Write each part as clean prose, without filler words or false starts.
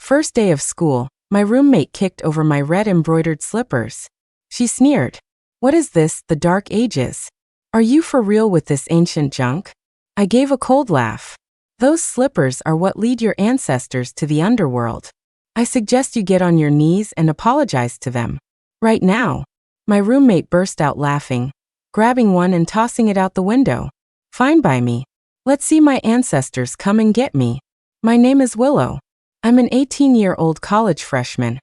First day of school, my roommate kicked over my red embroidered slippers. She sneered. "What is this, the Dark Ages? Are you for real with this ancient junk?" I gave a cold laugh. "Those slippers are what lead your ancestors to the underworld. I suggest you get on your knees and apologize to them. Right now." My roommate burst out laughing, grabbing one and tossing it out the window. "Fine by me. Let's see my ancestors come and get me. My name is Willow. I'm an 18-year-old college freshman,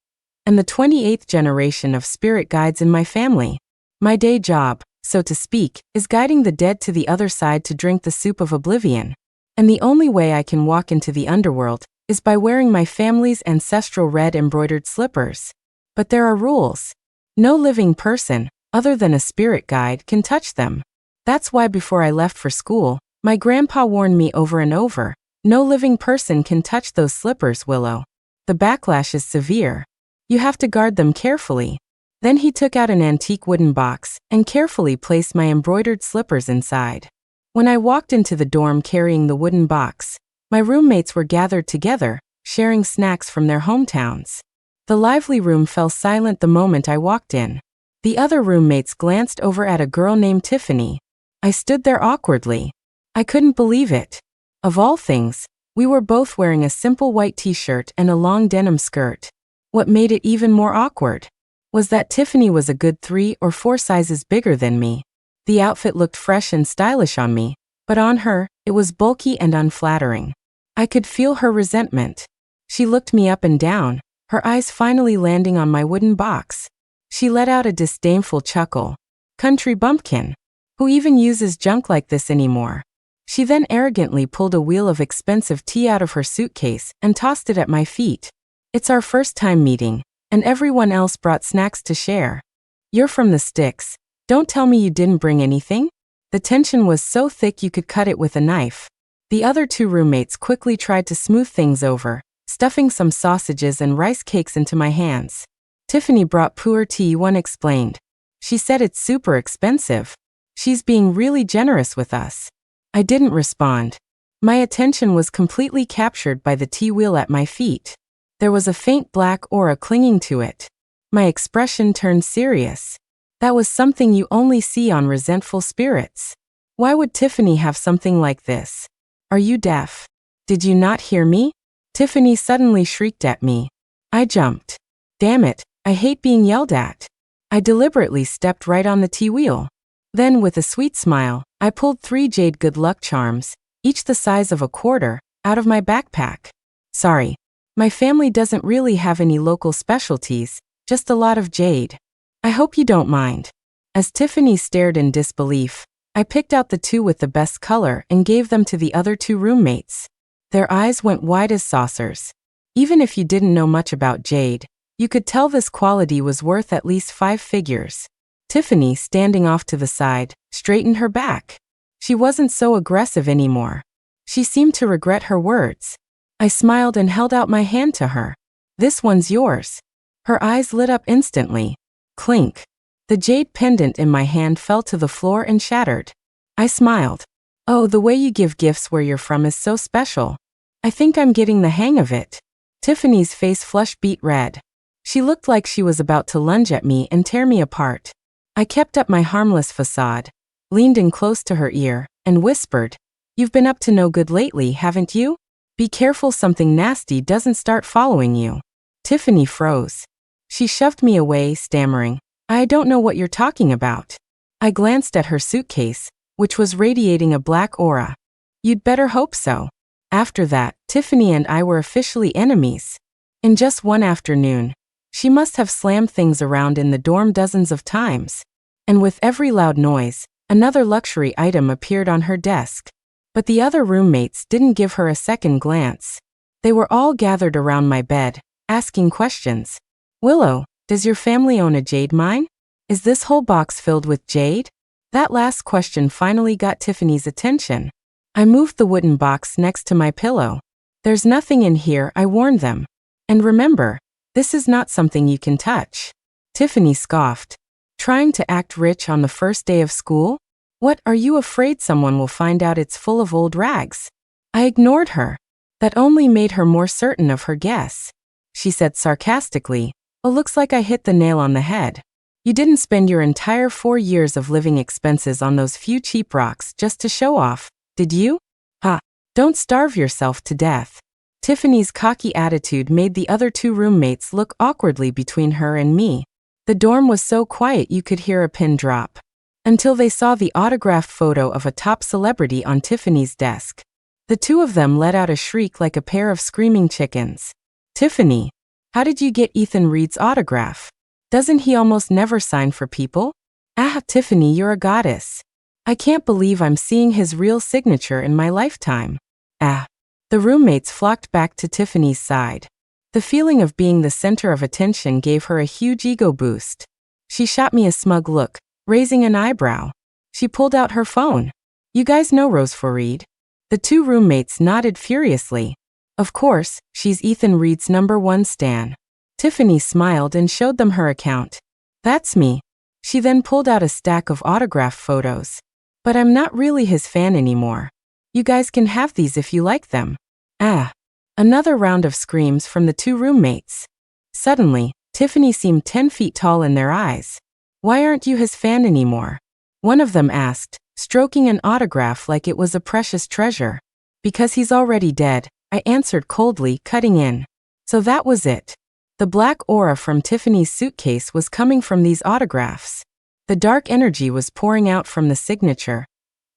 and the 28th generation of spirit guides in my family. My day job, so to speak, is guiding the dead to the other side to drink the soup of oblivion. And the only way I can walk into the underworld is by wearing my family's ancestral red embroidered slippers. But there are rules. No living person, other than a spirit guide, can touch them. That's why before I left for school, my grandpa warned me over and over, no living person can touch those slippers, Willow. The backlash is severe. You have to guard them carefully." Then he took out an antique wooden box and carefully placed my embroidered slippers inside. When I walked into the dorm carrying the wooden box, my roommates were gathered together, sharing snacks from their hometowns. The lively room fell silent the moment I walked in. The other roommates glanced over at a girl named Tiffany. I stood there awkwardly. I couldn't believe it. Of all things, we were both wearing a simple white t-shirt and a long denim skirt. What made it even more awkward was that Tiffany was a good 3 or 4 sizes bigger than me. The outfit looked fresh and stylish on me, but on her, it was bulky and unflattering. I could feel her resentment. She looked me up and down, her eyes finally landing on my wooden box. She let out a disdainful chuckle. "Country bumpkin. Who even uses junk like this anymore?" She then arrogantly pulled a wheel of expensive tea out of her suitcase and tossed it at my feet. "It's our first time meeting, and everyone else brought snacks to share. You're from the sticks. Don't tell me you didn't bring anything?" The tension was so thick you could cut it with a knife. The other 2 roommates quickly tried to smooth things over, stuffing some sausages and rice cakes into my hands. "Tiffany brought pu'er tea," one explained. "She said it's super expensive. She's being really generous with us." I didn't respond. My attention was completely captured by the tea wheel at my feet. There was a faint black aura clinging to it. My expression turned serious. That was something you only see on resentful spirits. Why would Tiffany have something like this? "Are you deaf? Did you not hear me?" Tiffany suddenly shrieked at me. I jumped. Damn it, I hate being yelled at. I deliberately stepped right on the tea wheel. Then, with a sweet smile, I pulled 3 jade good luck charms, each the size of a quarter, out of my backpack. "Sorry. My family doesn't really have any local specialties, just a lot of jade. I hope you don't mind." As Tiffany stared in disbelief, I picked out the 2 with the best color and gave them to the other 2 roommates. Their eyes went wide as saucers. Even if you didn't know much about jade, you could tell this quality was worth at least 5 figures. Tiffany, standing off to the side, straightened her back. She wasn't so aggressive anymore. She seemed to regret her words. I smiled and held out my hand to her. "This one's yours." Her eyes lit up instantly. Clink. The jade pendant in my hand fell to the floor and shattered. I smiled. "Oh, the way you give gifts where you're from is so special. I think I'm getting the hang of it." Tiffany's face flushed beet red. She looked like she was about to lunge at me and tear me apart. I kept up my harmless facade, leaned in close to her ear, and whispered, "You've been up to no good lately, haven't you? Be careful something nasty doesn't start following you." Tiffany froze. She shoved me away, stammering, "I don't know what you're talking about." I glanced at her suitcase, which was radiating a black aura. "You'd better hope so." After that, Tiffany and I were officially enemies. In just one afternoon, she must have slammed things around in the dorm dozens of times. And with every loud noise, another luxury item appeared on her desk. But the other roommates didn't give her a second glance. They were all gathered around my bed, asking questions. "Willow, does your family own a jade mine? Is this whole box filled with jade?" That last question finally got Tiffany's attention. I moved the wooden box next to my pillow. "There's nothing in here," I warned them. "And remember, this is not something you can touch." Tiffany scoffed. "Trying to act rich on the first day of school? What, are you afraid someone will find out it's full of old rags?" I ignored her. That only made her more certain of her guess. she said sarcastically. Oh, looks like I hit the nail on the head. You didn't spend your entire 4 years of living expenses on those few cheap rocks just to show off, did you? Ha! Don't starve yourself to death. Tiffany's cocky attitude made the other 2 roommates look awkwardly between her and me. The dorm was so quiet you could hear a pin drop. Until they saw the autographed photo of a top celebrity on Tiffany's desk. The 2 of them let out a shriek like a pair of screaming chickens. Tiffany, how did you get Ethan Reed's autograph? Doesn't he almost never sign for people? Ah, Tiffany, you're a goddess. I can't believe I'm seeing his real signature in my lifetime. Ah. The roommates flocked back to Tiffany's side. The feeling of being the center of attention gave her a huge ego boost. She shot me a smug look, raising an eyebrow. She pulled out her phone. You guys know Rose Reed? The 2 roommates nodded furiously. Of course, she's Ethan Reed's #1 stan. Tiffany smiled and showed them her account. That's me. She then pulled out a stack of autograph photos. But I'm not really his fan anymore. You guys can have these if you like them. Ah. Another round of screams from the 2 roommates. Suddenly, Tiffany seemed 10 feet tall in their eyes. Why aren't you his fan anymore? One of them asked, stroking an autograph like it was a precious treasure. Because he's already dead, I answered coldly, cutting in. So that was it. The black aura from Tiffany's suitcase was coming from these autographs. The dark energy was pouring out from the signature,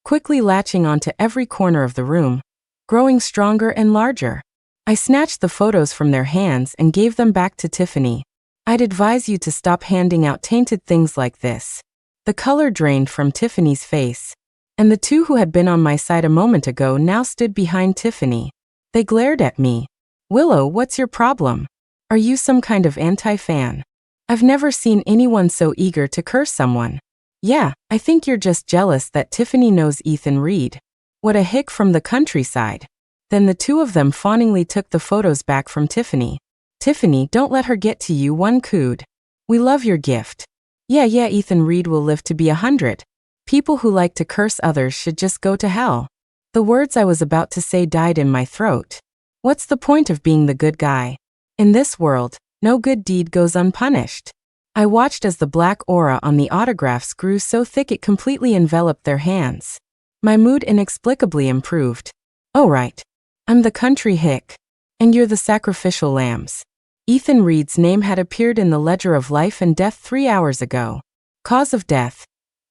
quickly latching onto every corner of the room, growing stronger and larger. I snatched the photos from their hands and gave them back to Tiffany. I'd advise you to stop handing out tainted things like this. The color drained from Tiffany's face, and the 2 who had been on my side a moment ago now stood behind Tiffany. They glared at me. Willow, what's your problem? Are you some kind of anti-fan? I've never seen anyone so eager to curse someone. Yeah, I think you're just jealous that Tiffany knows Ethan Reed. What a hick from the countryside. Then the 2 of them fawningly took the photos back from Tiffany. Tiffany, don't let her get to you one cood. We love your gift. Yeah, Ethan Reed will live to be 100. People who like to curse others should just go to hell. The words I was about to say died in my throat. What's the point of being the good guy? In this world, no good deed goes unpunished. I watched as the black aura on the autographs grew so thick it completely enveloped their hands. My mood inexplicably improved. Oh right. I'm the country hick. And you're the sacrificial lambs. Ethan Reed's name had appeared in the ledger of life and death 3 hours ago. Cause of death: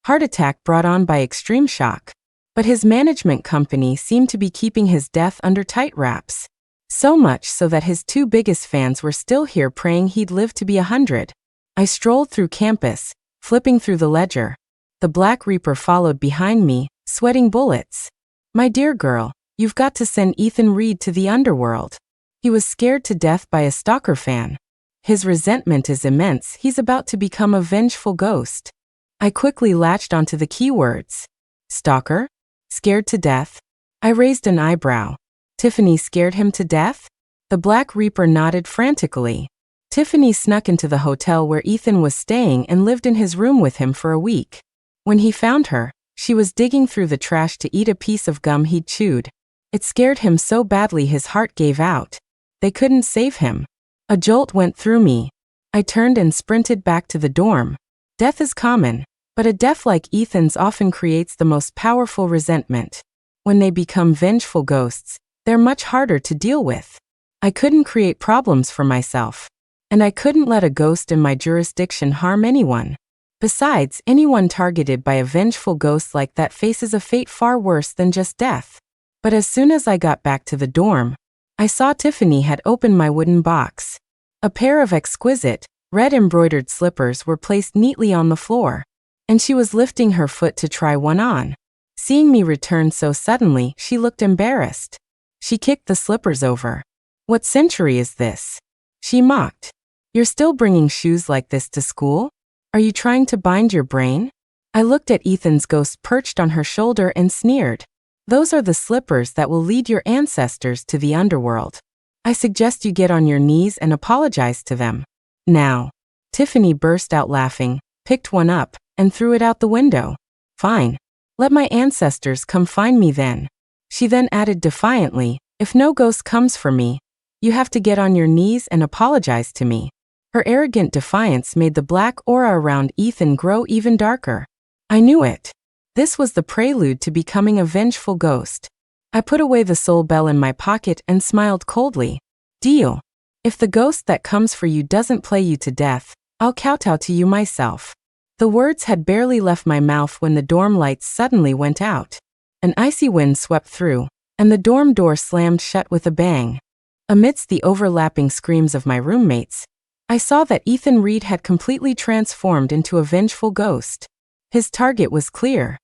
heart attack brought on by extreme shock. But his management company seemed to be keeping his death under tight wraps. So much so that his 2 biggest fans were still here praying he'd live to be 100. I strolled through campus, flipping through the ledger. The Black Reaper followed behind me, sweating bullets. My dear girl, you've got to send Ethan Reed to the underworld. He was scared to death by a stalker fan. His resentment is immense. He's about to become a vengeful ghost. I quickly latched onto the keywords. Stalker? Scared to death? I raised an eyebrow. Tiffany scared him to death? The Black Reaper nodded frantically. Tiffany snuck into the hotel where Ethan was staying and lived in his room with him for a week. When he found her, she was digging through the trash to eat a piece of gum he'd chewed. It scared him so badly his heart gave out. They couldn't save him. A jolt went through me. I turned and sprinted back to the dorm. Death is common, but a death like Ethan's often creates the most powerful resentment. When they become vengeful ghosts, they're much harder to deal with. I couldn't create problems for myself. And I couldn't let a ghost in my jurisdiction harm anyone. Besides, anyone targeted by a vengeful ghost like that faces a fate far worse than just death. But as soon as I got back to the dorm, I saw Tiffany had opened my wooden box. A pair of exquisite, red embroidered slippers were placed neatly on the floor, and she was lifting her foot to try one on. Seeing me return so suddenly, she looked embarrassed. She kicked the slippers over. What century is this? She mocked. You're still bringing shoes like this to school? Are you trying to bind your brain? I looked at Ethan's ghost perched on her shoulder and sneered. Those are the slippers that will lead your ancestors to the underworld. I suggest you get on your knees and apologize to them. Now. Tiffany burst out laughing, picked one up, and threw it out the window. Fine. Let my ancestors come find me then. She then added defiantly, if no ghost comes for me, You have to get on your knees and apologize to me." Her arrogant defiance made the black aura around Ethan grow even darker. I knew it. This was the prelude to becoming a vengeful ghost. I put away the soul bell in my pocket and smiled coldly. "Deal. If the ghost that comes for you doesn't play you to death, I'll kowtow to you myself." The words had barely left my mouth when the dorm lights suddenly went out. An icy wind swept through, and the dorm door slammed shut with a bang. Amidst the overlapping screams of my roommates, I saw that Ethan Reed had completely transformed into a vengeful ghost. His target was clear.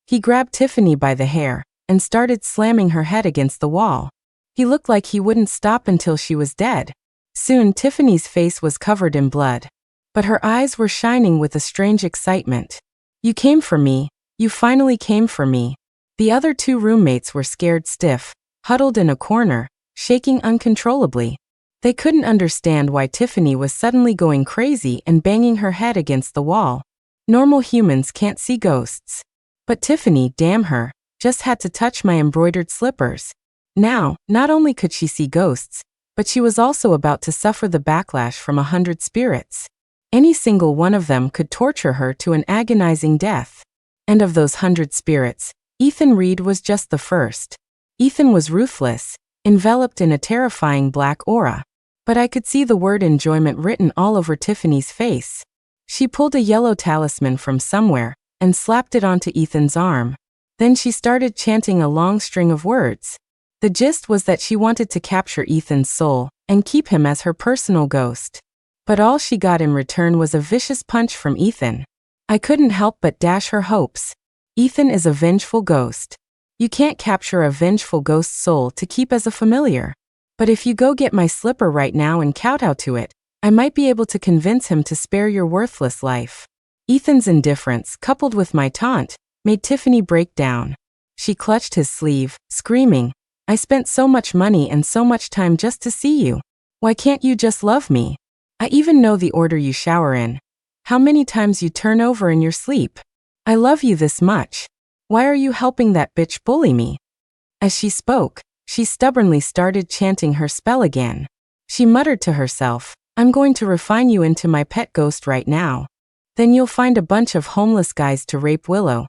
He grabbed Tiffany by the hair and started slamming her head against the wall. He looked like he wouldn't stop until she was dead. Soon Tiffany's face was covered in blood, but her eyes were shining with a strange excitement. "You came for me. You finally came for me." The other two roommates were scared stiff, huddled in a corner, shaking uncontrollably. They couldn't understand why Tiffany was suddenly going crazy and banging her head against the wall. Normal humans can't see ghosts. But Tiffany, damn her, just had to touch my embroidered slippers. Now, not only could she see ghosts, but she was also about to suffer the backlash from 100 spirits. Any single one of them could torture her to an agonizing death. And of those 100 spirits, Ethan Reed was just the first. Ethan was ruthless, enveloped in a terrifying black aura. But I could see the word enjoyment written all over Tiffany's face. She pulled a yellow talisman from somewhere and slapped it onto Ethan's arm. Then she started chanting a long string of words. The gist was that she wanted to capture Ethan's soul and keep him as her personal ghost. But all she got in return was a vicious punch from Ethan. I couldn't help but dash her hopes. Ethan is a vengeful ghost. You can't capture a vengeful ghost's soul to keep as a familiar. But if you go get my slipper right now and kowtow to it, I might be able to convince him to spare your worthless life. Ethan's indifference, coupled with my taunt, made Tiffany break down. She clutched his sleeve, screaming, "I spent so much money and so much time just to see you. Why can't you just love me? I even know the order you shower in. How many times you turn over in your sleep. I love you this much. Why are you helping that bitch bully me?" As she spoke, she stubbornly started chanting her spell again. She muttered to herself, "I'm going to refine you into my pet ghost right now. Then you'll find a bunch of homeless guys to rape Willow.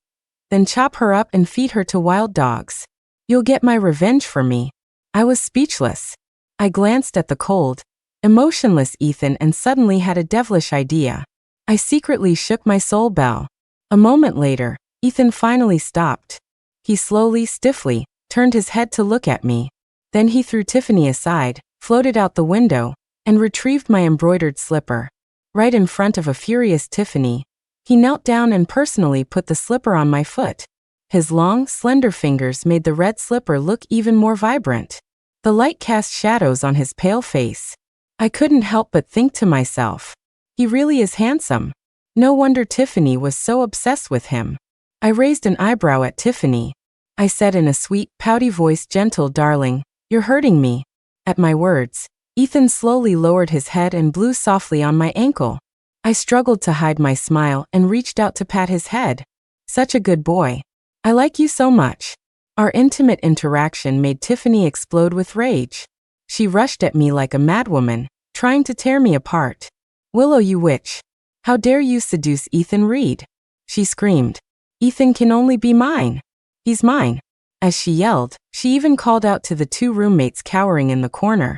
Then chop her up and feed her to wild dogs. You'll get my revenge for me." I was speechless. I glanced at the cold, emotionless Ethan and suddenly had a devilish idea. I secretly shook my soul bell. A moment later, Ethan finally stopped. He slowly, stiffly, turned his head to look at me. Then he threw Tiffany aside, floated out the window, and retrieved my embroidered slipper. Right in front of a furious Tiffany, he knelt down and personally put the slipper on my foot. His long, slender fingers made the red slipper look even more vibrant. The light cast shadows on his pale face. I couldn't help but think to myself, he really is handsome. No wonder Tiffany was so obsessed with him. I raised an eyebrow at Tiffany. I said in a sweet, pouty voice, "Gentle darling, you're hurting me." At my words, Ethan slowly lowered his head and blew softly on my ankle. I struggled to hide my smile and reached out to pat his head. "Such a good boy. I like you so much." Our intimate interaction made Tiffany explode with rage. She rushed at me like a madwoman, trying to tear me apart. "Willow, you witch. How dare you seduce Ethan Reed?" she screamed. "Ethan can only be mine. He's mine." As she yelled, she even called out to the two roommates cowering in the corner,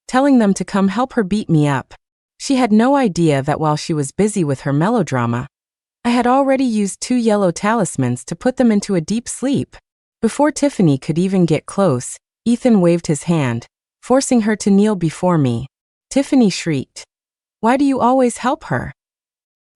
telling them to come help her beat me up. She had no idea that while she was busy with her melodrama, I had already used 2 yellow talismans to put them into a deep sleep. Before Tiffany could even get close, Ethan waved his hand, forcing her to kneel before me. Tiffany shrieked, "Why do you always help her?"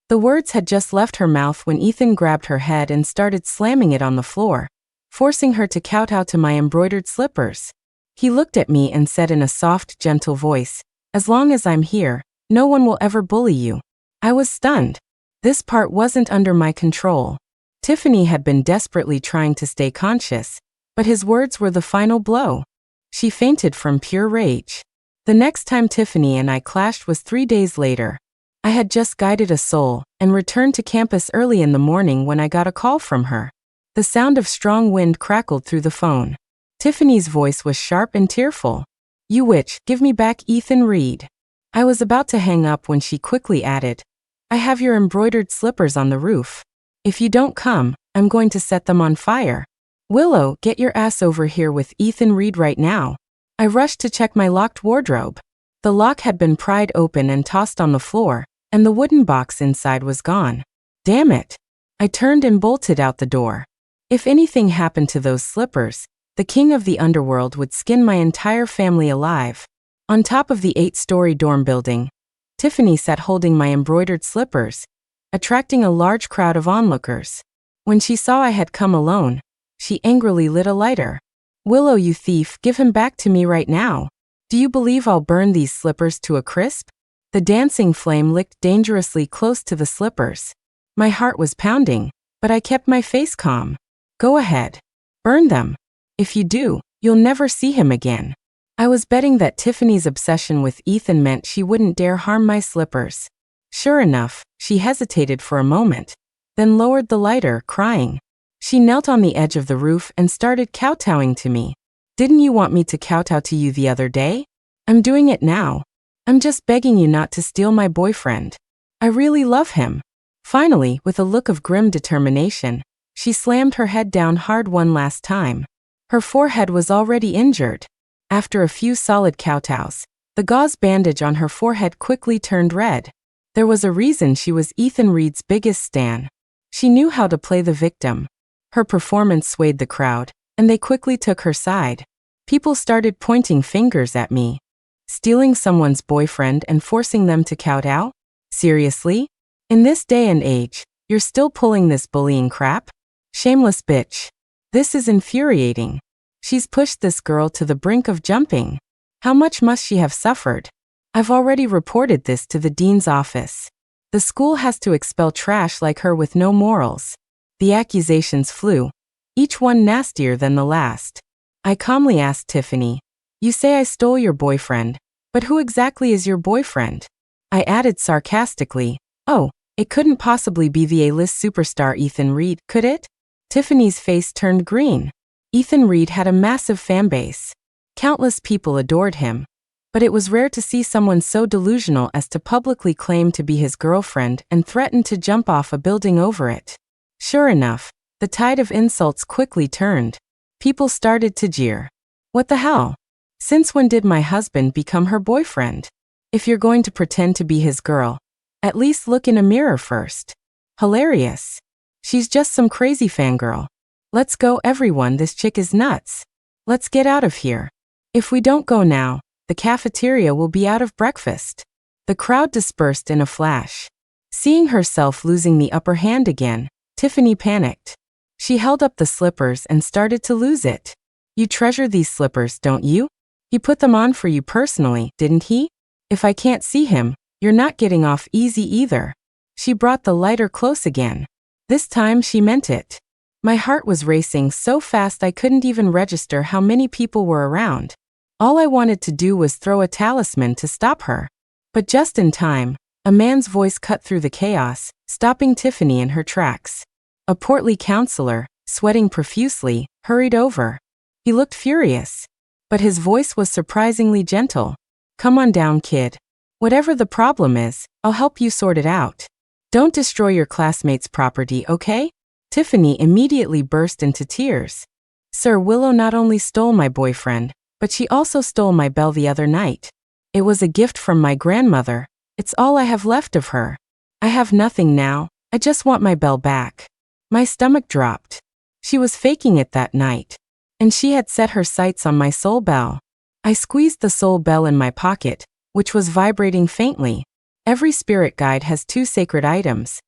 The words had just left her mouth when Ethan grabbed her head and started slamming it on the floor, forcing her to kowtow to my embroidered slippers. He looked at me and said in a soft, gentle voice, "As long as I'm here, no one will ever bully you." I was stunned. This part wasn't under my control. Tiffany had been desperately trying to stay conscious, but his words were the final blow. She fainted from pure rage. The next time Tiffany and I clashed was 3 days later. I had just guided a soul and returned to campus early in the morning when I got a call from her. The sound of strong wind crackled through the phone. Tiffany's voice was sharp and tearful. You witch, give me back Ethan Reed. I was about to hang up when she quickly added, I have your embroidered slippers on the roof. If you don't come, I'm going to set them on fire. Willow, get your ass over here with Ethan Reed right now. I rushed to check my locked wardrobe. The lock had been pried open and tossed on the floor, and the wooden box inside was gone. Damn it. I turned and bolted out the door. If anything happened to those slippers, the king of the underworld would skin my entire family alive. On top of the 8-story dorm building, Tiffany sat holding my embroidered slippers, attracting a large crowd of onlookers. When she saw I had come alone, she angrily lit a lighter. Willow, you thief, give him back to me right now. Do you believe I'll burn these slippers to a crisp? The dancing flame licked dangerously close to the slippers. My heart was pounding, but I kept my face calm. Go ahead. Burn them. If you do, you'll never see him again. I was betting that Tiffany's obsession with Ethan meant she wouldn't dare harm my slippers. Sure enough, she hesitated for a moment, then lowered the lighter, crying. She knelt on the edge of the roof and started kowtowing to me. Didn't you want me to kowtow to you the other day? I'm doing it now. I'm just begging you not to steal my boyfriend. I really love him. Finally, with a look of grim determination, she slammed her head down hard one last time. Her forehead was already injured. After a few solid kowtows, the gauze bandage on her forehead quickly turned red. There was a reason she was Ethan Reed's biggest stan. She knew how to play the victim. Her performance swayed the crowd, and they quickly took her side. People started pointing fingers at me. Stealing someone's boyfriend and forcing them to kowtow? Seriously? In this day and age, you're still pulling this bullying crap? Shameless bitch. This is infuriating. She's pushed this girl to the brink of jumping. How much must she have suffered? I've already reported this to the dean's office. The school has to expel trash like her with no morals. The accusations flew, each one nastier than the last. I calmly asked Tiffany, you say I stole your boyfriend, but who exactly is your boyfriend? I added sarcastically, oh, it couldn't possibly be the A-list superstar Ethan Reed, could it? Tiffany's face turned green. Ethan Reed had a massive fanbase. Countless people adored him, but it was rare to see someone so delusional as to publicly claim to be his girlfriend and threaten to jump off a building over it. Sure enough, the tide of insults quickly turned. People started to jeer. What the hell? Since when did my husband become her boyfriend? If you're going to pretend to be his girl, at least look in a mirror first. Hilarious. She's just some crazy fangirl. Let's go everyone, this chick is nuts. Let's get out of here. If we don't go now, the cafeteria will be out of breakfast. The crowd dispersed in a flash. Seeing herself losing the upper hand again, Tiffany panicked. She held up the slippers and started to lose it. You treasure these slippers, don't you? He put them on for you personally, didn't he? If I can't see him, you're not getting off easy either. She brought the lighter close again. This time she meant it. My heart was racing so fast I couldn't even register how many people were around. All I wanted to do was throw a talisman to stop her. But just in time, a man's voice cut through the chaos, stopping Tiffany in her tracks. A portly counselor, sweating profusely, hurried over. He looked furious, but his voice was surprisingly gentle. Come on down, kid. Whatever the problem is, I'll help you sort it out. Don't destroy your classmates' property, okay? Tiffany immediately burst into tears. Sir, Willow not only stole my boyfriend, but she also stole my bell the other night. It was a gift from my grandmother. It's all I have left of her. I have nothing now. I just want my bell back. My stomach dropped. She was faking it that night, and she had set her sights on my soul bell. I squeezed the soul bell in my pocket, which was vibrating faintly. Every spirit guide has 2 sacred items: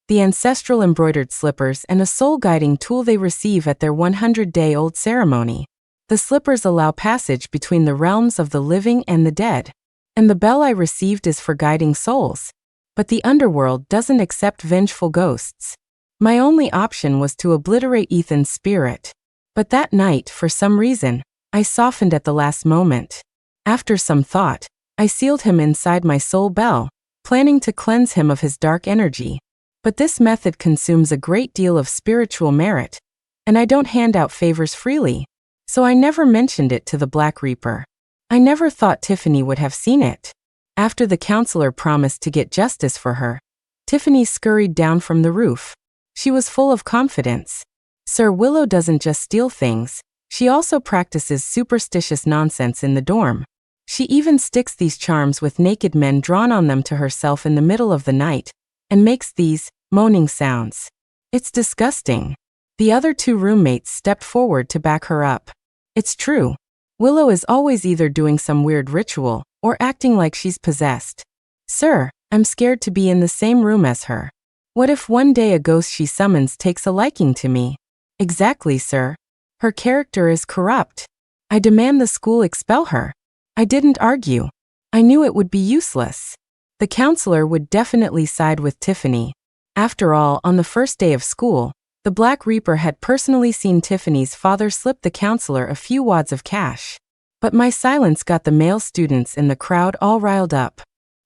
the ancestral embroidered slippers and a soul guiding tool they receive at their 100-day-old ceremony. The slippers allow passage between the realms of the living and the dead, and the bell I received is for guiding souls. But the underworld doesn't accept vengeful ghosts. My only option was to obliterate Ethan's spirit. But that night, for some reason, I softened at the last moment. After some thought, I sealed him inside my soul bell, planning to cleanse him of his dark energy. But this method consumes a great deal of spiritual merit, and I don't hand out favors freely, so I never mentioned it to the Black Reaper. I never thought Tiffany would have seen it. After the counselor promised to get justice for her, Tiffany scurried down from the roof. She was full of confidence. Sir, Willow doesn't just steal things, she also practices superstitious nonsense in the dorm. She even sticks these charms with naked men drawn on them to herself in the middle of the night, and makes these moaning sounds. It's disgusting. The other two roommates stepped forward to back her up. It's true. Willow is always either doing some weird ritual or acting like she's possessed. Sir, I'm scared to be in the same room as her. What if one day a ghost she summons takes a liking to me? Exactly, sir. Her character is corrupt. I demand the school expel her. I didn't argue. I knew it would be useless. The counselor would definitely side with Tiffany. After all, on the first day of school, the Black Reaper had personally seen Tiffany's father slip the counselor a few wads of cash. But my silence got the male students in the crowd all riled up.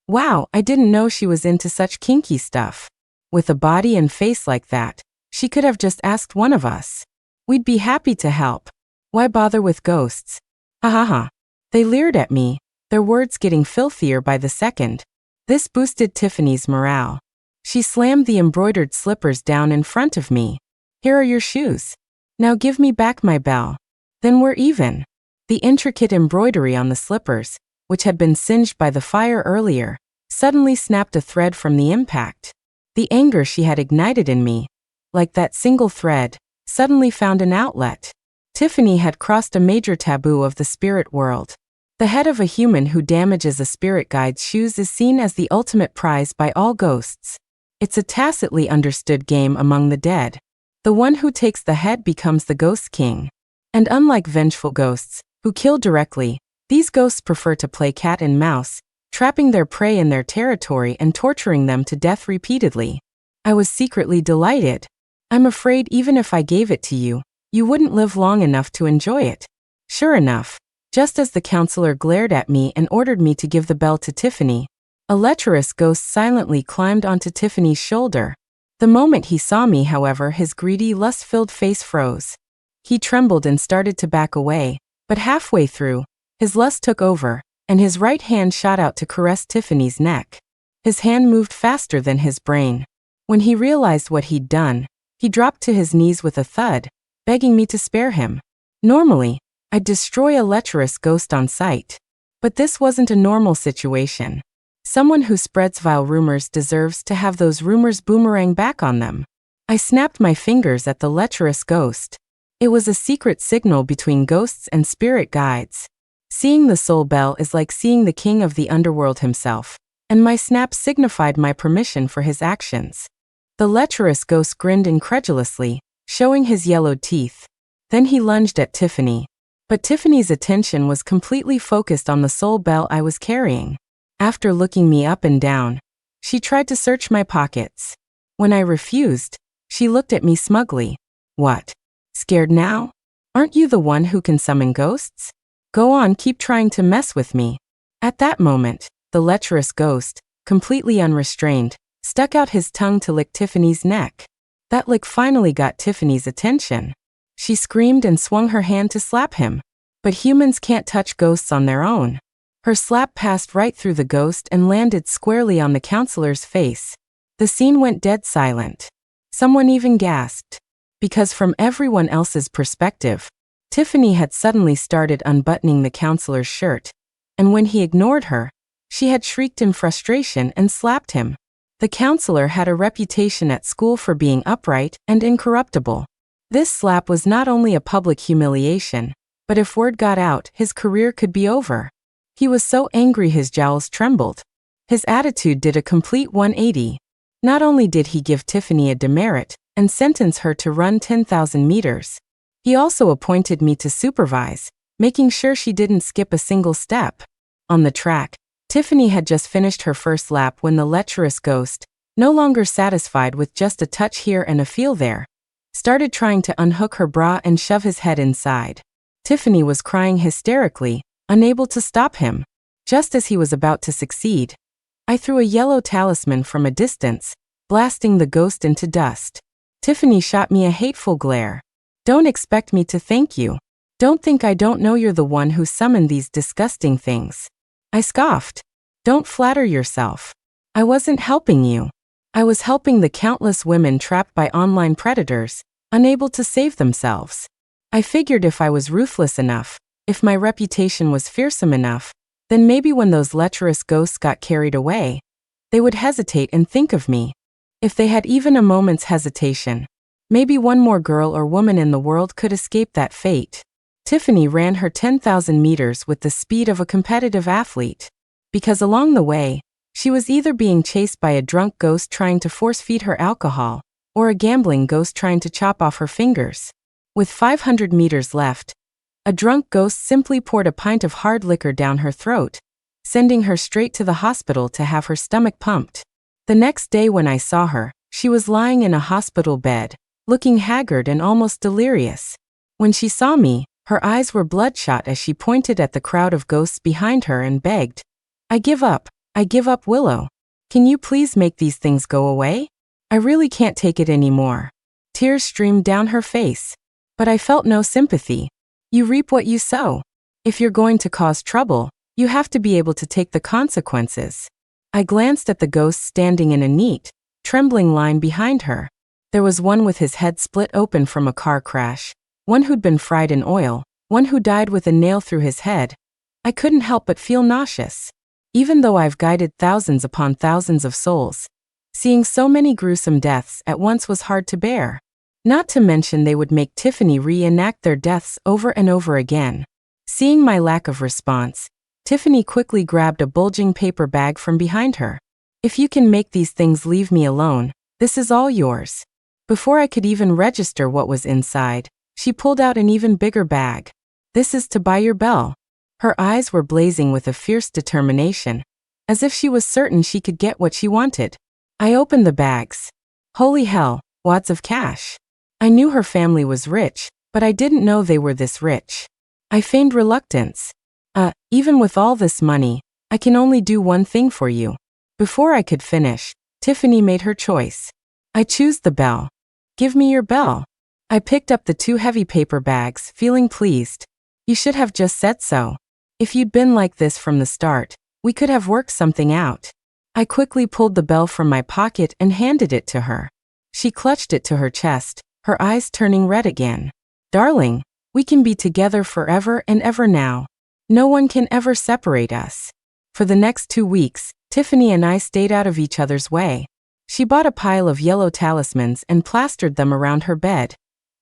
Wow, I didn't know she was into such kinky stuff. With a body and face like that, she could have just asked one of us. We'd be happy to help. Why bother with ghosts? Ha ha ha. They leered at me, their words getting filthier by the second. This boosted Tiffany's morale. She slammed the embroidered slippers down in front of me. Here are your shoes. Now give me back my bell. Then we're even. The intricate embroidery on the slippers, which had been singed by the fire earlier, suddenly snapped a thread from the impact. The anger she had ignited in me, like that single thread, suddenly found an outlet. Tiffany had crossed a major taboo of the spirit world. The head of a human who damages a spirit guide's shoes is seen as the ultimate prize by all ghosts. It's a tacitly understood game among the dead. The one who takes the head becomes the ghost king. And unlike vengeful ghosts, who kill directly, these ghosts prefer to play cat and mouse, trapping their prey in their territory and torturing them to death repeatedly. I was secretly delighted. I'm afraid even if I gave it to you, you wouldn't live long enough to enjoy it. Sure enough, just as the counselor glared at me and ordered me to give the bell to Tiffany, a lecherous ghost silently climbed onto Tiffany's shoulder. The moment he saw me, however, his greedy, lust-filled face froze. He trembled and started to back away, but halfway through, his lust took over, and his right hand shot out to caress Tiffany's neck. His hand moved faster than his brain. When he realized what he'd done, he dropped to his knees with a thud, begging me to spare him. Normally, I'd destroy a lecherous ghost on sight. But this wasn't a normal situation. Someone who spreads vile rumors deserves to have those rumors boomerang back on them. I snapped my fingers at the lecherous ghost. It was a secret signal between ghosts and spirit guides. Seeing the soul bell is like seeing the king of the underworld himself, and my snap signified my permission for his actions. The lecherous ghost grinned incredulously, showing his yellowed teeth. Then he lunged at Tiffany. But Tiffany's attention was completely focused on the soul bell I was carrying. After looking me up and down, she tried to search my pockets. When I refused, she looked at me smugly. What? Scared now? Aren't you the one who can summon ghosts? Go on, keep trying to mess with me. At that moment, the lecherous ghost, completely unrestrained, stuck out his tongue to lick Tiffany's neck. That lick finally got Tiffany's attention. She screamed and swung her hand to slap him. But humans can't touch ghosts on their own. Her slap passed right through the ghost and landed squarely on the counselor's face. The scene went dead silent. Someone even gasped. Because from everyone else's perspective, Tiffany had suddenly started unbuttoning the counselor's shirt, and when he ignored her, she had shrieked in frustration and slapped him. The counselor had a reputation at school for being upright and incorruptible. This slap was not only a public humiliation, but if word got out, his career could be over. He was so angry his jowls trembled. His attitude did a complete 180. Not only did he give Tiffany a demerit and sentence her to run 10,000 meters, he also appointed me to supervise, making sure she didn't skip a single step. On the track, Tiffany had just finished her first lap when the lecherous ghost, no longer satisfied with just a touch here and a feel there, started trying to unhook her bra and shove his head inside. Tiffany was crying hysterically, unable to stop him. Just as he was about to succeed, I threw a yellow talisman from a distance, blasting the ghost into dust. Tiffany shot me a hateful glare. Don't expect me to thank you. Don't think I don't know you're the one who summoned these disgusting things. I scoffed. Don't flatter yourself. I wasn't helping you. I was helping the countless women trapped by online predators, unable to save themselves. I figured if I was ruthless enough, if my reputation was fearsome enough, then maybe when those lecherous ghosts got carried away, they would hesitate and think of me. If they had even a moment's hesitation, maybe one more girl or woman in the world could escape that fate. Tiffany ran her 10,000 meters with the speed of a competitive athlete. Because along the way, she was either being chased by a drunk ghost trying to force-feed her alcohol, or a gambling ghost trying to chop off her fingers. With 500 meters left, a drunk ghost simply poured a pint of hard liquor down her throat, sending her straight to the hospital to have her stomach pumped. The next day when I saw her, she was lying in a hospital bed, looking haggard and almost delirious. When she saw me, her eyes were bloodshot as she pointed at the crowd of ghosts behind her and begged, I give up, Willow. Can you please make these things go away? I really can't take it anymore. Tears streamed down her face. But I felt no sympathy. You reap what you sow. If you're going to cause trouble, you have to be able to take the consequences. I glanced at the ghosts standing in a neat, trembling line behind her. There was one with his head split open from a car crash, one who'd been fried in oil, one who died with a nail through his head. I couldn't help but feel nauseous. Even though I've guided thousands upon thousands of souls, seeing so many gruesome deaths at once was hard to bear. Not to mention they would make Tiffany reenact their deaths over and over again. Seeing my lack of response, Tiffany quickly grabbed a bulging paper bag from behind her. If you can make these things leave me alone, this is all yours. Before I could even register what was inside, she pulled out an even bigger bag. This is to buy your bell. Her eyes were blazing with a fierce determination, as if she was certain she could get what she wanted. I opened the bags. Holy hell, wads of cash. I knew her family was rich, but I didn't know they were this rich. I feigned reluctance. Even with all this money, I can only do one thing for you. Before I could finish, Tiffany made her choice. I choose the bell. Give me your bell. I picked up the 2 heavy paper bags, feeling pleased. You should have just said so. If you'd been like this from the start, we could have worked something out. I quickly pulled the bell from my pocket and handed it to her. She clutched it to her chest, her eyes turning red again. Darling, we can be together forever and ever now. No one can ever separate us. For the next 2 weeks, Tiffany and I stayed out of each other's way. She bought a pile of yellow talismans and plastered them around her bed,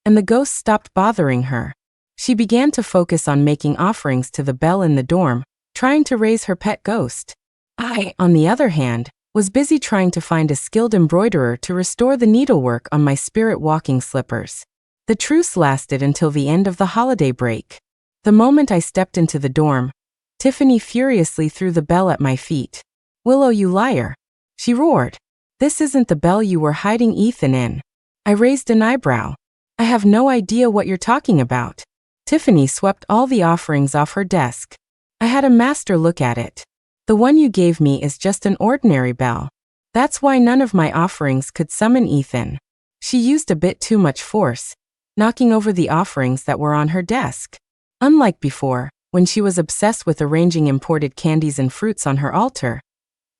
and the ghosts stopped bothering her. She began to focus on making offerings to the bell in the dorm, trying to raise her pet ghost. I, on the other hand, was busy trying to find a skilled embroiderer to restore the needlework on my spirit walking slippers. The truce lasted until the end of the holiday break. The moment I stepped into the dorm, Tiffany furiously threw the bell at my feet. Willow, you liar! She roared. This isn't the bell you were hiding Ethan in. I raised an eyebrow. I have no idea what you're talking about. Tiffany swept all the offerings off her desk. I had a master look at it. The one you gave me is just an ordinary bell. That's why none of my offerings could summon Ethan. She used a bit too much force, knocking over the offerings that were on her desk. Unlike before, when she was obsessed with arranging imported candies and fruits on her altar,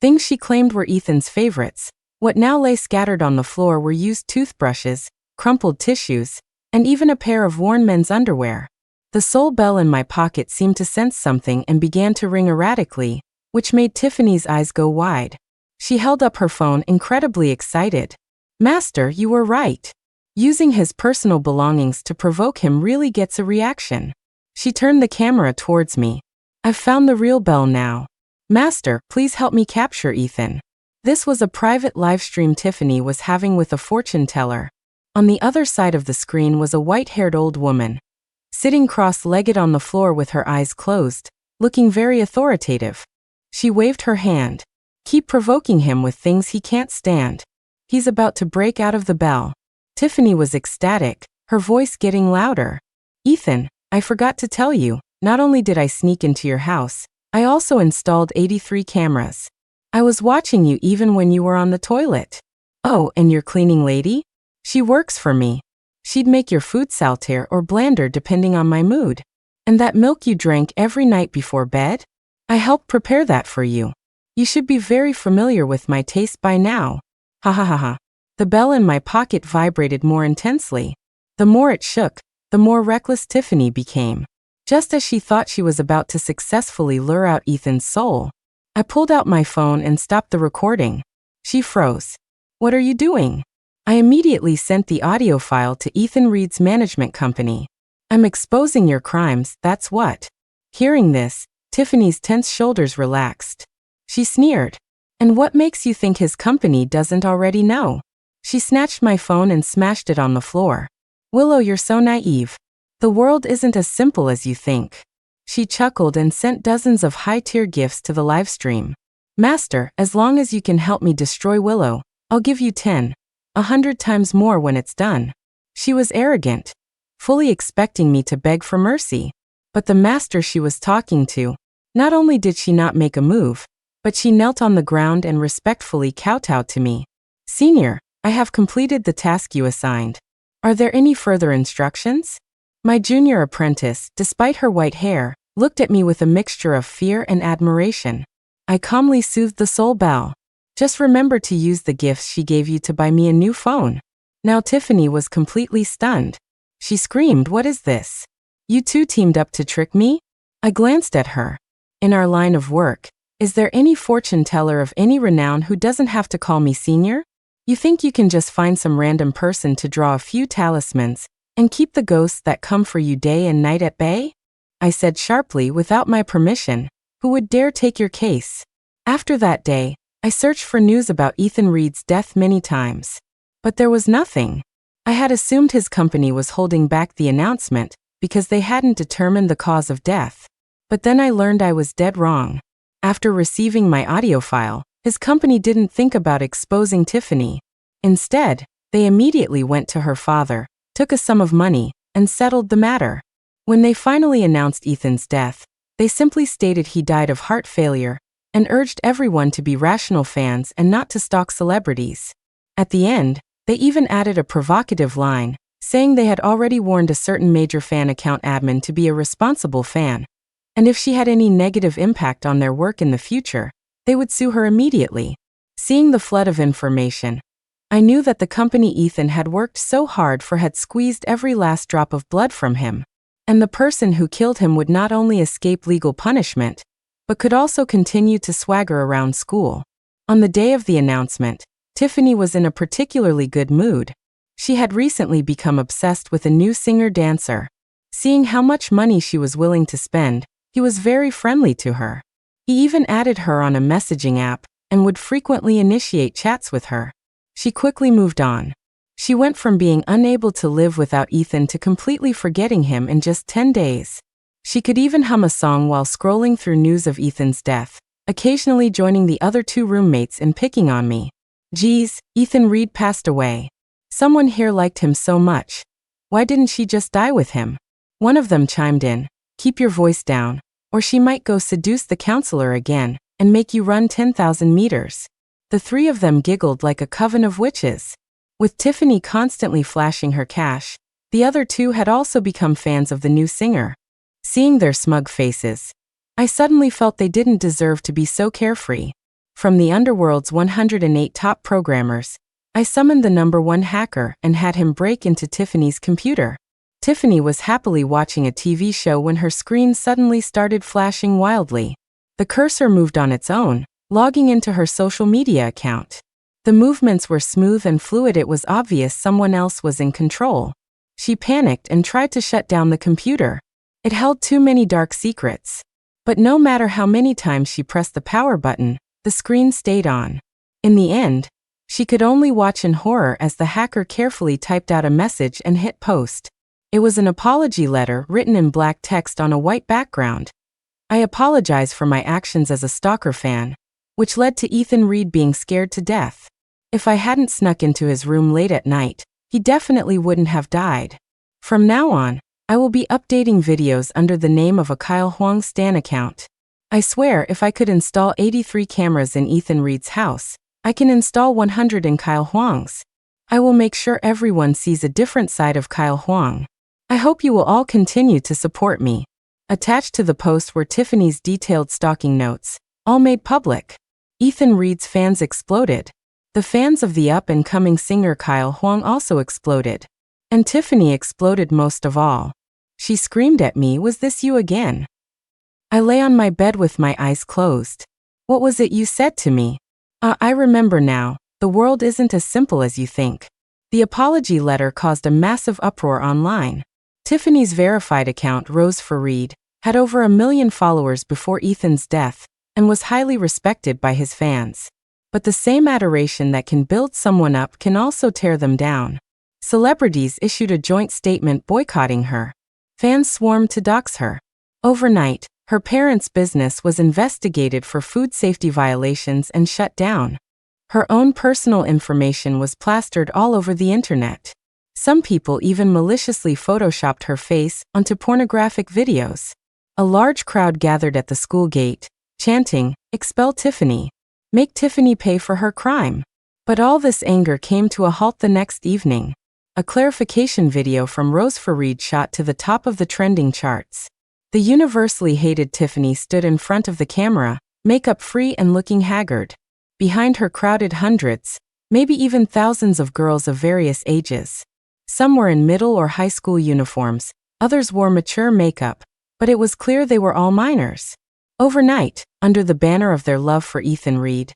things she claimed were Ethan's favorites, what now lay scattered on the floor were used toothbrushes, crumpled tissues, and even a pair of worn men's underwear. The sole bell in my pocket seemed to sense something and began to ring erratically, which made Tiffany's eyes go wide. She held up her phone, incredibly excited. Master, you were right. Using his personal belongings to provoke him really gets a reaction. She turned the camera towards me. I've found the real bell now. Master, please help me capture Ethan. This was a private live stream Tiffany was having with a fortune teller. On the other side of the screen was a white-haired old woman, sitting cross-legged on the floor with her eyes closed, looking very authoritative. She waved her hand. Keep provoking him with things he can't stand. He's about to break out of the bell. Tiffany was ecstatic, her voice getting louder. Ethan, I forgot to tell you, not only did I sneak into your house, I also installed 83 cameras. I was watching you even when you were on the toilet. Oh, and your cleaning lady? She works for me. She'd make your food saltier or blander depending on my mood. And that milk you drank every night before bed? I helped prepare that for you. You should be very familiar with my taste by now. Ha ha ha ha. The bell in my pocket vibrated more intensely. The more it shook, the more reckless Tiffany became. Just as she thought she was about to successfully lure out Ethan's soul, I pulled out my phone and stopped the recording. She froze. What are you doing? I immediately sent the audio file to Ethan Reed's management company. I'm exposing your crimes, that's what. Hearing this, Tiffany's tense shoulders relaxed. She sneered. And what makes you think his company doesn't already know? She snatched my phone and smashed it on the floor. Willow, you're so naive. The world isn't as simple as you think. She chuckled and sent dozens of high-tier gifts to the livestream. Master, as long as you can help me destroy Willow, I'll give you 10, 100 times more when it's done. She was arrogant, fully expecting me to beg for mercy. But the master she was talking to, not only did she not make a move, but she knelt on the ground and respectfully kowtowed to me. Senior, I have completed the task you assigned. Are there any further instructions? My junior apprentice, despite her white hair, looked at me with a mixture of fear and admiration. I calmly soothed the soul bell. Just remember to use the gifts she gave you to buy me a new phone. Now Tiffany was completely stunned. She screamed, what is this? You two teamed up to trick me? I glanced at her. In our line of work, is there any fortune teller of any renown who doesn't have to call me senior? You think you can just find some random person to draw a few talismans and keep the ghosts that come for you day and night at bay? I said sharply, without my permission. Who would dare take your case? After that day, I searched for news about Ethan Reed's death many times. But there was nothing. I had assumed his company was holding back the announcement because they hadn't determined the cause of death. But then I learned I was dead wrong. After receiving my audio file, his company didn't think about exposing Tiffany. Instead, they immediately went to her father, took a sum of money, and settled the matter. When they finally announced Ethan's death, they simply stated he died of heart failure and urged everyone to be rational fans and not to stalk celebrities. At the end, they even added a provocative line, saying they had already warned a certain major fan account admin to be a responsible fan, and if she had any negative impact on their work in the future, they would sue her immediately. Seeing the flood of information, I knew that the company Ethan had worked so hard for had squeezed every last drop of blood from him, and the person who killed him would not only escape legal punishment, but could also continue to swagger around school. On the day of the announcement, Tiffany was in a particularly good mood. She had recently become obsessed with a new singer-dancer. Seeing how much money she was willing to spend, he was very friendly to her. He even added her on a messaging app and would frequently initiate chats with her. She quickly moved on. She went from being unable to live without Ethan to completely forgetting him in just 10 days. She could even hum a song while scrolling through news of Ethan's death, occasionally joining the other two roommates in picking on me. Geez, Ethan Reed passed away. Someone here liked him so much. Why didn't she just die with him? One of them chimed in, keep your voice down, or she might go seduce the counselor again and make you run 10,000 meters. The three of them giggled like a coven of witches. With Tiffany constantly flashing her cash, the other two had also become fans of the new singer. Seeing their smug faces, I suddenly felt they didn't deserve to be so carefree. From the underworld's 108 top programmers, I summoned the #1 hacker and had him break into Tiffany's computer. Tiffany was happily watching a TV show when her screen suddenly started flashing wildly. The cursor moved on its own, logging into her social media account. The movements were smooth and fluid. It was obvious someone else was in control. She panicked and tried to shut down the computer. It held too many dark secrets. But no matter how many times she pressed the power button, the screen stayed on. In the end, she could only watch in horror as the hacker carefully typed out a message and hit post. It was an apology letter written in black text on a white background. I apologize for my actions as a stalker fan, which led to Ethan Reed being scared to death. If I hadn't snuck into his room late at night, he definitely wouldn't have died. From now on, I will be updating videos under the name of a Kyle Huang Stan account. I swear if I could install 83 cameras in Ethan Reed's house, I can install 100 in Kyle Huang's. I will make sure everyone sees a different side of Kyle Huang. I hope you will all continue to support me." Attached to the post were Tiffany's detailed stalking notes, all made public. Ethan Reed's fans exploded. The fans of the up-and-coming singer Kyle Huang also exploded. And Tiffany exploded most of all. She screamed at me, "Was this you again?" I lay on my bed with my eyes closed. "What was it you said to me?" I remember now. The world isn't as simple as you think." The apology letter caused a massive uproar online. Tiffany's verified account, Rose for Reed, had over 1 million followers before Ethan's death and was highly respected by his fans. But the same adoration that can build someone up can also tear them down. Celebrities issued a joint statement boycotting her. Fans swarmed to dox her. Overnight, her parents' business was investigated for food safety violations and shut down. Her own personal information was plastered all over the internet. Some people even maliciously photoshopped her face onto pornographic videos. A large crowd gathered at the school gate, chanting, "Expel Tiffany. Make Tiffany pay for her crime." But all this anger came to a halt the next evening. A clarification video from Rose for Reed shot to the top of the trending charts. The universally hated Tiffany stood in front of the camera, makeup-free and looking haggard. Behind her crowded hundreds, maybe even thousands of girls of various ages. Some were in middle or high school uniforms, others wore mature makeup, but it was clear they were all minors. Overnight, under the banner of their love for Ethan Reed,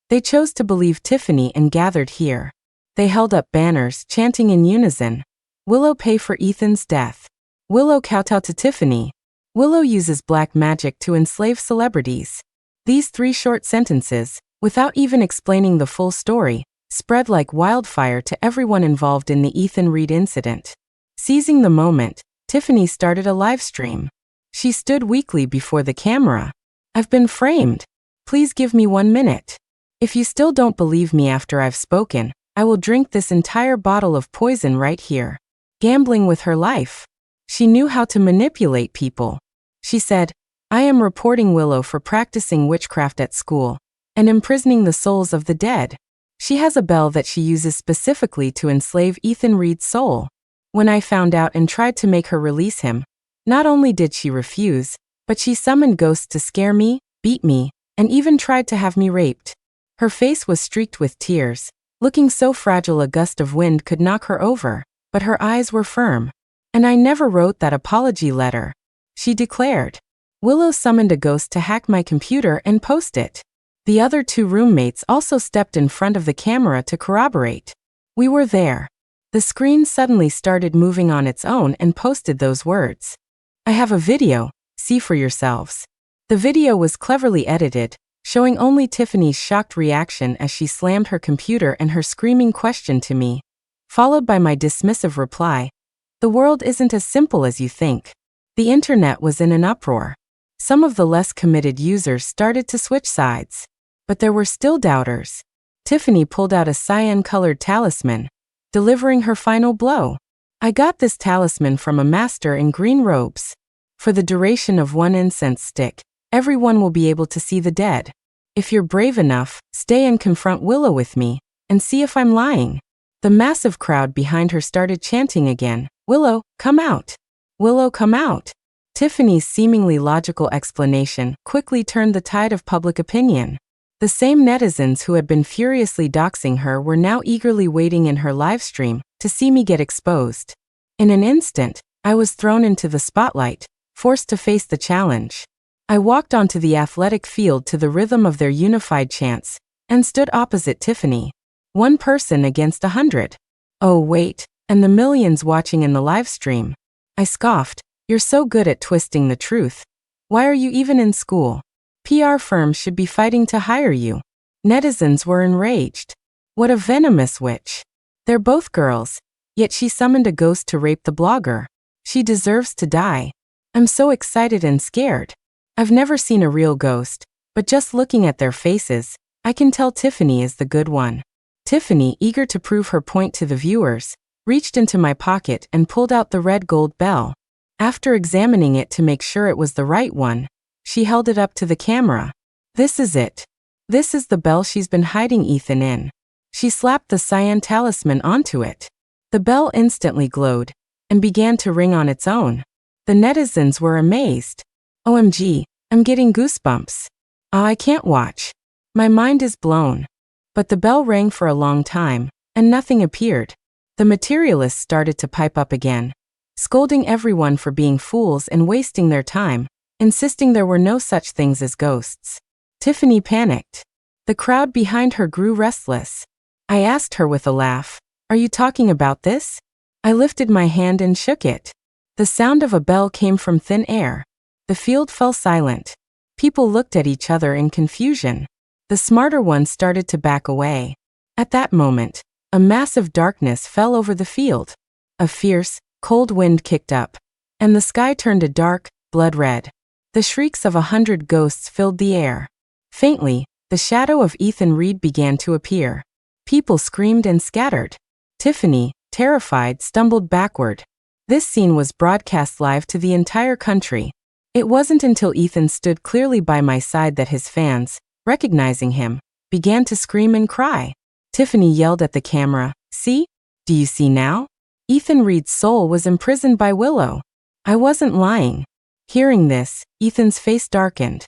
they chose to believe Tiffany and gathered here. They held up banners, chanting in unison, "Willow pay for Ethan's death. Willow kowtow to Tiffany. Willow uses black magic to enslave celebrities." These 3 short sentences, without even explaining the full story, spread like wildfire to everyone involved in the Ethan Reed incident. Seizing the moment, Tiffany started a live stream. She stood weakly before the camera. "I've been framed. Please give me 1 minute. If you still don't believe me after I've spoken, I will drink this entire bottle of poison right here." Gambling with her life. She knew how to manipulate people. She said, "I am reporting Willow for practicing witchcraft at school and imprisoning the souls of the dead. She has a bell that she uses specifically to enslave Ethan Reed's soul. When I found out and tried to make her release him, not only did she refuse, but she summoned ghosts to scare me, beat me, and even tried to have me raped." Her face was streaked with tears, looking so fragile a gust of wind could knock her over, but her eyes were firm. "And I never wrote that apology letter," she declared. "Willow summoned a ghost to hack my computer and post it." The other 2 roommates also stepped in front of the camera to corroborate. "We were there." The screen suddenly started moving on its own and posted those words. "I have a video, see for yourselves." The video was cleverly edited, showing only Tiffany's shocked reaction as she slammed her computer and her screaming question to me, followed by my dismissive reply, "The world isn't as simple as you think." The internet was in an uproar. Some of the less committed users started to switch sides. But there were still doubters. Tiffany pulled out a cyan-colored talisman, delivering her final blow. "I got this talisman from a master in green robes. For the duration of 1 incense stick, everyone will be able to see the dead. If you're brave enough, stay and confront Willow with me, and see if I'm lying." The massive crowd behind her started chanting again, "Willow, come out! Willow, come out!" Tiffany's seemingly logical explanation quickly turned the tide of public opinion. The same netizens who had been furiously doxing her were now eagerly waiting in her livestream to see me get exposed. In an instant, I was thrown into the spotlight, forced to face the challenge. I walked onto the athletic field to the rhythm of their unified chants and stood opposite Tiffany. 1 person against 100. Oh wait, and the millions watching in the livestream. I scoffed, "You're so good at twisting the truth. Why are you even in school? PR firms should be fighting to hire you." Netizens were enraged. "What a venomous witch. They're both girls, yet she summoned a ghost to rape the blogger. She deserves to die." I'm so excited and scared. I've never seen a real ghost, but just looking at their faces, I can tell Tiffany is the good one. Tiffany, eager to prove her point to the viewers, reached into my pocket and pulled out the red gold bell. After examining it to make sure it was the right one, she held it up to the camera. "This is it. This is the bell she's been hiding Ethan in." She slapped the cyan talisman onto it. The bell instantly glowed and began to ring on its own. The netizens were amazed. OMG, I'm getting goosebumps. Ah, I can't watch. My mind is blown. But the bell rang for a long time, and nothing appeared. The materialists started to pipe up again, scolding everyone for being fools and wasting their time, insisting there were no such things as ghosts. Tiffany panicked. The crowd behind her grew restless. I asked her with a laugh, "Are you talking about this?" I lifted my hand and shook it. The sound of a bell came from thin air. The field fell silent. People looked at each other in confusion. The smarter ones started to back away. At that moment, a massive darkness fell over the field. A fierce, cold wind kicked up, and the sky turned a dark, blood red. The shrieks of 100 ghosts filled the air. Faintly, the shadow of Ethan Reed began to appear. People screamed and scattered. Tiffany, terrified, stumbled backward. This scene was broadcast live to the entire country. It wasn't until Ethan stood clearly by my side that his fans, recognizing him, began to scream and cry. Tiffany yelled at the camera, "See? Do you see now? Ethan Reed's soul was imprisoned by Willow." I wasn't lying. Hearing this, Ethan's face darkened.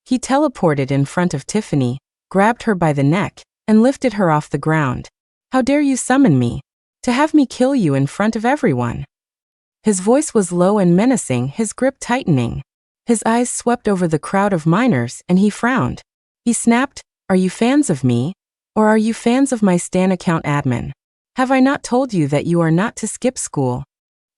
He teleported in front of Tiffany, grabbed her by the neck, and lifted her off the ground. "How dare you summon me? To have me kill you in front of everyone?" His voice was low and menacing, his grip tightening. His eyes swept over the crowd of miners, and he frowned. He snapped, "Are you fans of me? Or are you fans of my Stan account admin? Have I not told you that you are not to skip school?"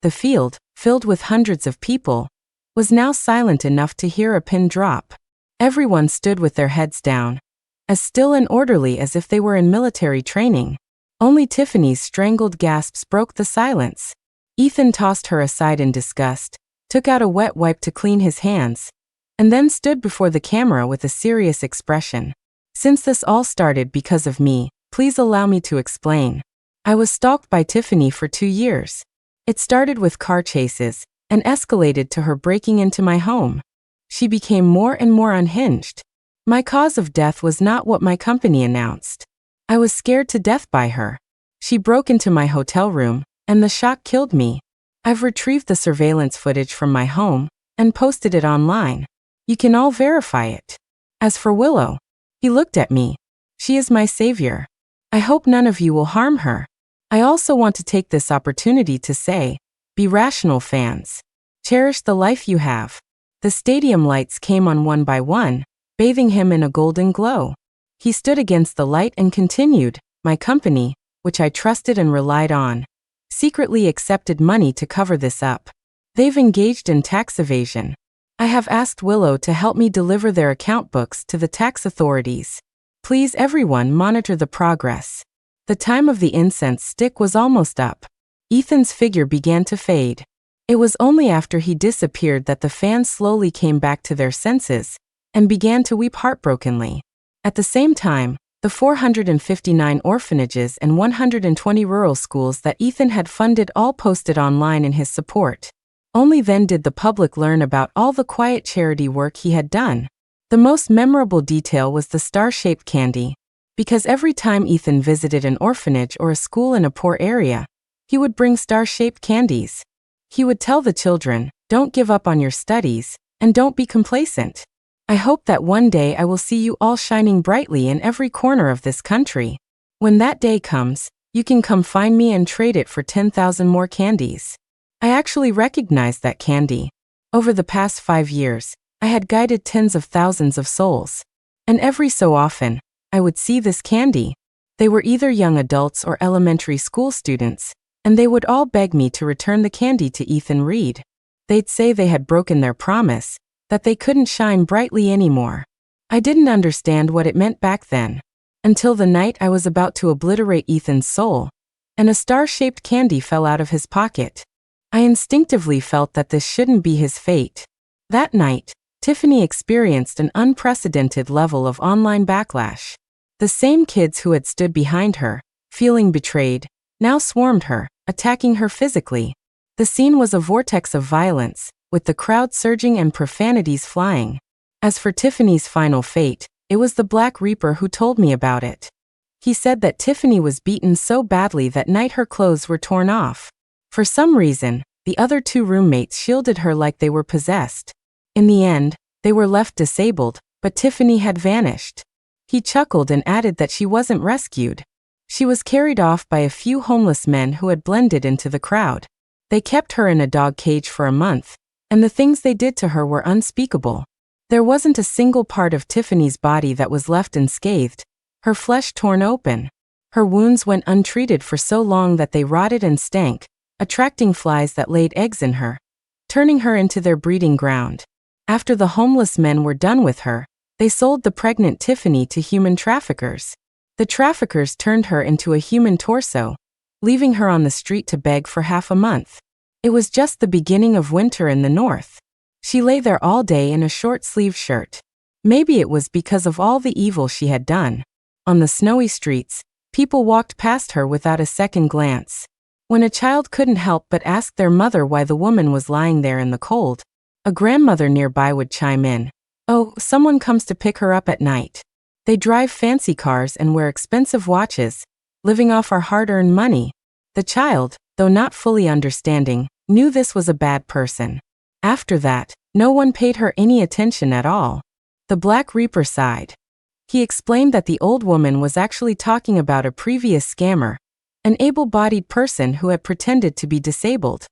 The field, filled with hundreds of people, was now silent enough to hear a pin drop. Everyone stood with their heads down, as still and orderly as if they were in military training. Only Tiffany's strangled gasps broke the silence. Ethan tossed her aside in disgust, took out a wet wipe to clean his hands, and then stood before the camera with a serious expression. "Since this all started because of me, please allow me to explain. I was stalked by Tiffany for 2 years. It started with car chases, and escalated to her breaking into my home. She became more and more unhinged. My cause of death was not what my company announced. I was scared to death by her. She broke into my hotel room, and the shock killed me. I've retrieved the surveillance footage from my home, and posted it online. You can all verify it. As for Willow," he looked at me, "she is my savior. I hope none of you will harm her. I also want to take this opportunity to say, be rational, fans. Cherish the life you have." The stadium lights came on one by one, bathing him in a golden glow. He stood against the light and continued, "My company, which I trusted and relied on, secretly accepted money to cover this up. They've engaged in tax evasion. I have asked Willow to help me deliver their account books to the tax authorities. Please everyone monitor the progress." The time of the incense stick was almost up. Ethan's figure began to fade. It was only after he disappeared that the fans slowly came back to their senses and began to weep heartbrokenly. At the same time, the 459 orphanages and 120 rural schools that Ethan had funded all posted online in his support. Only then did the public learn about all the quiet charity work he had done. The most memorable detail was the star-shaped candy. Because every time Ethan visited an orphanage or a school in a poor area, he would bring star-shaped candies. He would tell the children, "Don't give up on your studies, and don't be complacent. I hope that one day I will see you all shining brightly in every corner of this country. When that day comes, you can come find me and trade it for 10,000 more candies." I actually recognized that candy. Over the past 5 years, I had guided tens of thousands of souls. And every so often, I would see this candy. They were either young adults or elementary school students, and they would all beg me to return the candy to Ethan Reed. They'd say they had broken their promise, that they couldn't shine brightly anymore. I didn't understand what it meant back then, until the night I was about to obliterate Ethan's soul, and a star-shaped candy fell out of his pocket. I instinctively felt that this shouldn't be his fate. That night, Tiffany experienced an unprecedented level of online backlash. The same kids who had stood behind her, feeling betrayed, now swarmed her, attacking her physically. The scene was a vortex of violence, with the crowd surging and profanities flying. As for Tiffany's final fate, it was the Black Reaper who told me about it. He said that Tiffany was beaten so badly that night her clothes were torn off. For some reason, the other two roommates shielded her like they were possessed. In the end, they were left disabled, but Tiffany had vanished. He chuckled and added that she wasn't rescued. She was carried off by a few homeless men who had blended into the crowd. They kept her in a dog cage for a month, and the things they did to her were unspeakable. There wasn't a single part of Tiffany's body that was left unscathed, her flesh torn open. Her wounds went untreated for so long that they rotted and stank, attracting flies that laid eggs in her, turning her into their breeding ground. After the homeless men were done with her, they sold the pregnant Tiffany to human traffickers. The traffickers turned her into a human torso, leaving her on the street to beg for half a month. It was just the beginning of winter in the north. She lay there all day in a short-sleeved shirt. Maybe it was because of all the evil she had done. On the snowy streets, people walked past her without a second glance. When a child couldn't help but ask their mother why the woman was lying there in the cold, a grandmother nearby would chime in, "Oh, someone comes to pick her up at night. They drive fancy cars and wear expensive watches, living off our hard-earned money." The child, though not fully understanding, knew this was a bad person. After that, no one paid her any attention at all. The Black Reaper sighed. He explained that the old woman was actually talking about a previous scammer, an able-bodied person who had pretended to be disabled.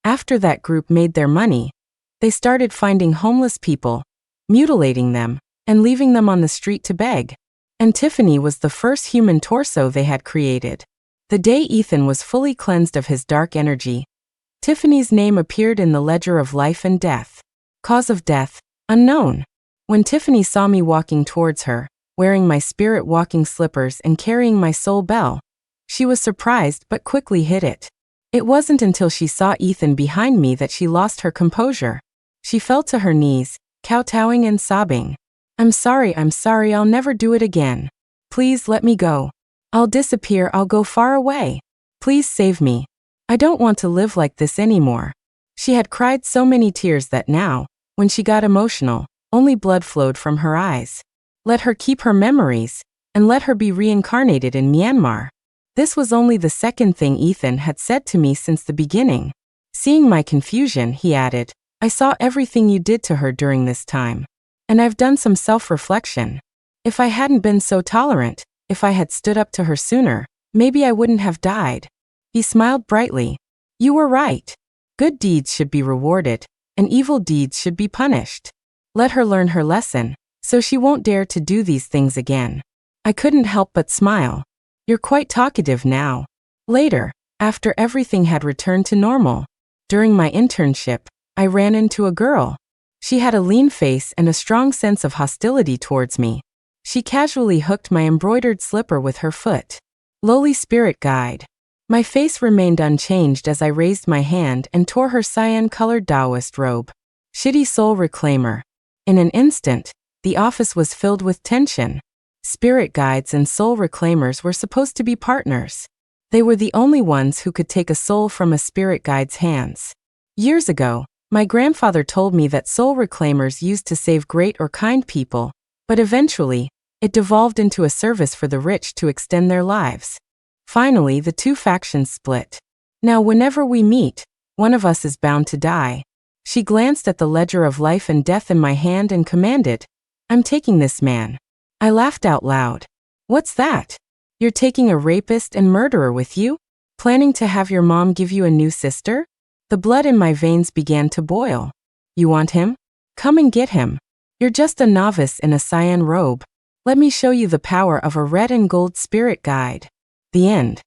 After that group made their money, they started finding homeless people, mutilating them, and leaving them on the street to beg. And Tiffany was the first human torso they had created. The day Ethan was fully cleansed of his dark energy, Tiffany's name appeared in the ledger of life and death. Cause of death, unknown. When Tiffany saw me walking towards her, wearing my spirit walking slippers and carrying my soul bell, she was surprised but quickly hid it. It wasn't until she saw Ethan behind me that she lost her composure. She fell to her knees, kowtowing and sobbing. I'm sorry, I'll never do it again. Please let me go. I'll disappear, I'll go far away. Please save me. I don't want to live like this anymore." She had cried so many tears that now, when she got emotional, only blood flowed from her eyes. Let her keep her memories, and let her be reincarnated in Myanmar. This was only the second thing Ethan had said to me since the beginning. Seeing my confusion, he added, "I saw everything you did to her during this time. And I've done some self-reflection. If I hadn't been so tolerant, if I had stood up to her sooner, maybe I wouldn't have died." He smiled brightly. "You were right. Good deeds should be rewarded, and evil deeds should be punished. Let her learn her lesson, so she won't dare to do these things again." I couldn't help but smile. "You're quite talkative now." Later, after everything had returned to normal, during my internship, I ran into a girl. She had a lean face and a strong sense of hostility towards me. She casually hooked my embroidered slipper with her foot. Lowly spirit guide. My face remained unchanged as I raised my hand and tore her cyan-colored Taoist robe. Shitty soul reclaimer. In an instant, the office was filled with tension. Spirit guides and soul reclaimers were supposed to be partners. They were the only ones who could take a soul from a spirit guide's hands. Years ago, my grandfather told me that soul reclaimers used to save great or kind people, but eventually, it devolved into a service for the rich to extend their lives. Finally, the two factions split. Now, whenever we meet, one of us is bound to die. She glanced at the ledger of life and death in my hand and commanded, "I'm taking this man." I laughed out loud. "What's that? You're taking a rapist and murderer with you? Planning to have your mom give you a new sister?" The blood in my veins began to boil. "You want him? Come and get him. You're just a novice in a cyan robe. Let me show you the power of a red and gold spirit guide." The end.